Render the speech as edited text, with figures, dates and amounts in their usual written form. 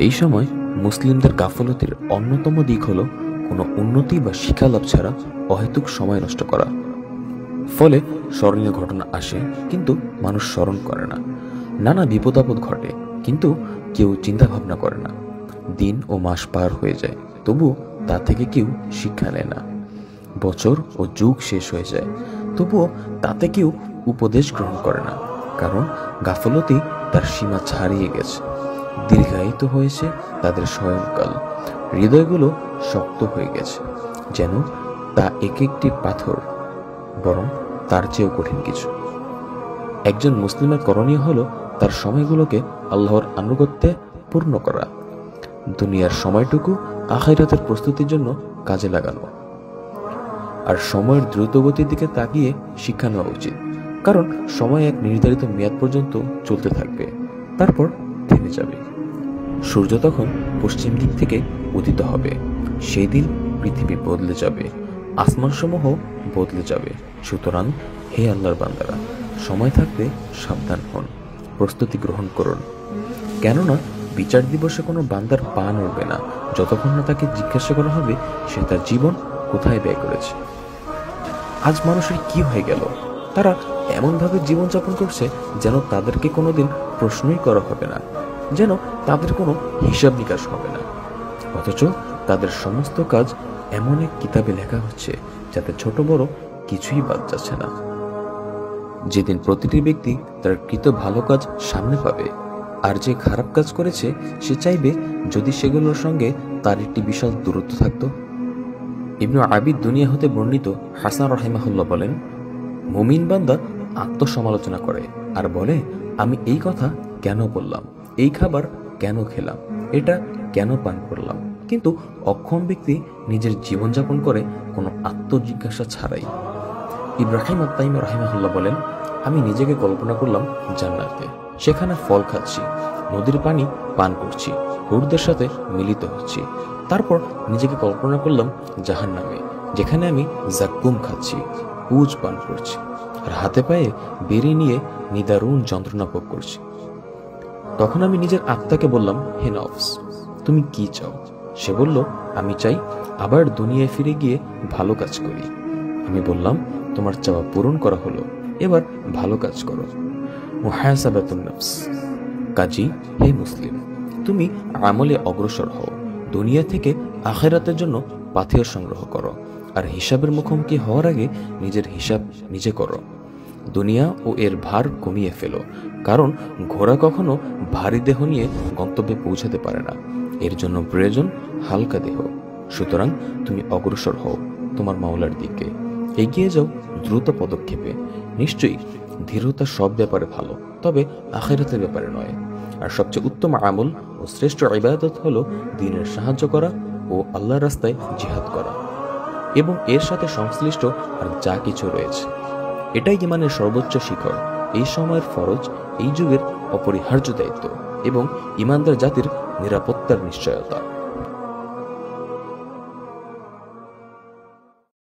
এই সময় মুসলিমদের গাফলতির অন্যতম দিক হলো কোনো উন্নতি বা শিক্ষালাভ ছাড়া অহেতুক সময় নষ্ট করা। ফলে স্মরণীয় ঘটনা আসে কিন্তু মানুষ স্মরণ করে না, নানা বিপদ আপদ ঘটে কিন্তু কেউ চিন্তা ভাবনা করে না। দিন ও মাস পার হয়ে যায়, তবু তা থেকে কেউ শিক্ষা নেয় না। বছর ও যুগ শেষ হয়ে যায়, তবুও তাতে কেউ উপদেশ গ্রহণ করে না, কারণ গাফলতি তার সীমা ছাড়িয়ে গেছে। দীর্ঘায়িত হয়েছে তাদের স্বয়ংকাল, হৃদয়গুলো শক্ত হয়ে গেছে, যেন তা এক একটি পাথর, বরং তার চেয়েও কঠিন কিছু। একজন মুসলিমের করণীয় হলো তার সময়গুলোকে আল্লাহর আনুগত্যে পূর্ণ করা, দুনিয়ার সময়টুকু আখিরাতের প্রস্তুতির জন্য কাজে লাগানো। আর সময়ের দ্রুতগতির দিকে তাকিয়ে শিক্ষা নেওয়া উচিত, কারণ সময় এক নির্ধারিত মেয়াদ পর্যন্ত চলতে থাকবে, তারপর থেমে যাবে। সূর্য তখন পশ্চিম দিক থেকে উদিত হবে, সেই দিন পৃথিবী বদলে যাবে, আসমানসমূহ বদলে যাবে। সুতরাং হে আল্লাহর বান্দারা, সময় থাকতে সাবধান হন, প্রস্তুতি গ্রহণ করুন। কেননা বিচার দিবসে কোনো বান্দার পা নড়বে না যতক্ষণ না তাকে জিজ্ঞাসা করা হবে সে তার জীবন কোথায় ব্যয় করেছে। আজ মানুষের কি হয়ে গেল? তারা এমনভাবে জীবনযাপন করছে যেন তাদেরকে কোনোদিন প্রশ্নই করা হবে না, যেন তাদের কোনো হিসাব নিকাশ হবে না। অথচ তাদের সমস্ত কাজ এমন এক কিতাবে লেখা হচ্ছে যাতে ছোট বড় কিছুই বাদ যাচ্ছে না। যেদিন প্রতিটি ব্যক্তি তার কৃত ভালো কাজ সামনে পাবে, আর যে খারাপ কাজ করেছে সে চাইবে যদি সেগুলোর সঙ্গে তার একটি বিশাল দূরত্ব থাকত। ইবনু আবিদ দুনিয়া হতে বর্ণিত হাসান রাহিমাহুল্লাহ বলেন, মুমিন বান্দা আত্মসমালোচনা করে আর বলে, আমি এই কথা কেন বললাম, এই খাবার কেন খেলাম, এটা কেন পান করলাম। কিন্তু অক্ষম ব্যক্তি নিজের জীবনযাপন করে কোনো আত্মজিজ্ঞাসা ছাড়াই। ইব্রাহিম আত-তাইমি রাহিমাহুল্লাহ বলেন, আমি নিজেকে কল্পনা করলাম জান্নাতে, সেখানে ফল খাচ্ছি, নদীর পানি পান করছি, হুরদের সাথে মিলিত হচ্ছি। তারপর নিজেকে কল্পনা করলাম জাহান্নামে, যেখানে আমি জাক্কুম খাচ্ছি, পুজ পান করছি, আর হাতে পায়ে বেরি নিয়ে নিদারুণ যন্ত্রণা ভোগ করছি। তখন আমি নিজের আত্মাকে বললাম, হে নফস, তুমি কি চাও? সে বলল, আমি চাই আবার দুনিয়ায় ফিরে গিয়ে ভালো কাজ করি। আমি বললাম, তোমার চাওয়া পূরণ করা হলো, এবার ভালো কাজ করো। মুহাসাবাতুন নফস। কাজী হে মুসলিম, তুমি আমলে অগ্রসর হও, দুনিয়া থেকে আখিরাতের জন্য পাথেয় সংগ্রহ করো, আর হিসাবের মুখোমুখি হওয়ার আগে নিজের হিসাব নিজে করো। দুনিয়া ও এর ভার কমিয়ে ফেলো, কারণ ঘোড়া কখনো ভারী দেহ নিয়ে গন্তব্যে পৌঁছাতে পারে না, এর জন্য প্রয়োজন হালকা দেহ। সুতরাং তুমি অগ্রসর হও তোমার মাওলার দিকে, এগিয়ে যাও দ্রুত পদক্ষেপে। নিশ্চয়ই ধীরতা সব ব্যাপারে ভালো, তবে আখিরাতের ব্যাপারে নয়। আর সবচেয়ে উত্তম আমল ও শ্রেষ্ঠ ইবাদত হলো দ্বীনের সাহায্য করা ও আল্লাহর রাস্তায় জিহাদ করা এবং এর সাথে সংশ্লিষ্ট আর যা কিছু রয়েছে। এটাই ঈমানের সর্বোচ্চ শিখর, এই সময়ের ফরজ, এই যুগের অপরিহার্য দায়িত্ব এবং ঈমানদার জাতির নিরাপত্তার নিশ্চয়তা।